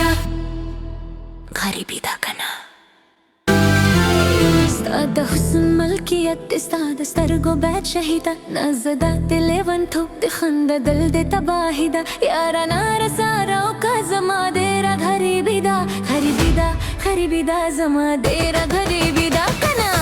غریبی دا غریبی دا کنا ستاد حسن ملکیت ستاد سترګو باد شهیدا نازدا دل ونټو د خند دل د تباهی دا یارا نار سارا او کا زما دیرا غریبی دا غریبی دا غریبی دا زما دیرا غریبی دا کنا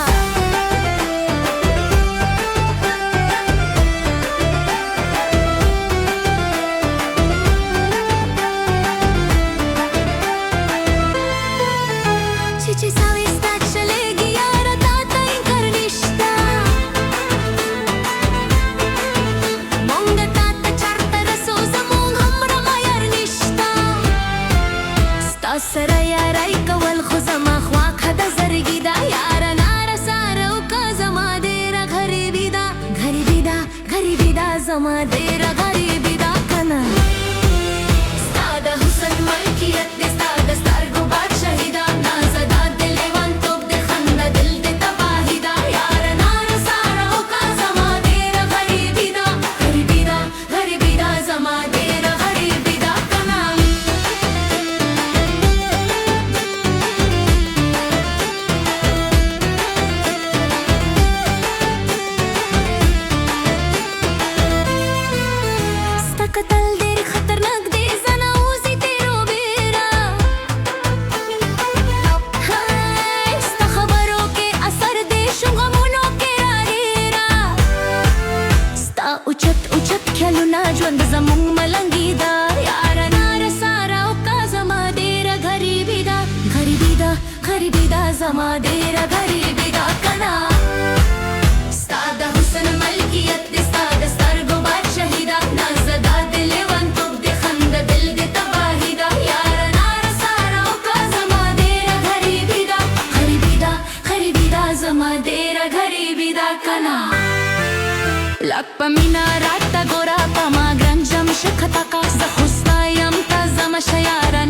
سره یارای کول خو زما خواخه د زړګي دا یار نار ساره او کا زما ډېره غریبي دا غریبي دا غریبي دا زما ډېره غریبي دا کنه ستا د حسن ملکیت دې ستا د سترګو بادشاهي دا نازدا د لیوانتوب د خنده دل د تباهي دا یار نار ساره او کا زما ډېره غریبي دا غریبي دا غریبي دا زما ډېره غریبي دا کنه قتل ډېر خطرناک دی زنه اوسې تیرو بیره ستا خبرو کې اثر دی شو غمونو کې راهیره ستا اوچت اوچت خیالونه ژوند زموږ ملنګي دا یاره ناره ساره او کا زما ډېره غریبي دا غریبي دا غریبي دا زما ډېره غریبي دا کنه ستا د حسن ملکیت دی ستا د سترګو بادشاهي دا نازدا لک پا مینا رات تا گورا پا ما گرنجم شکتا کا زخستا یم تا زمش یارن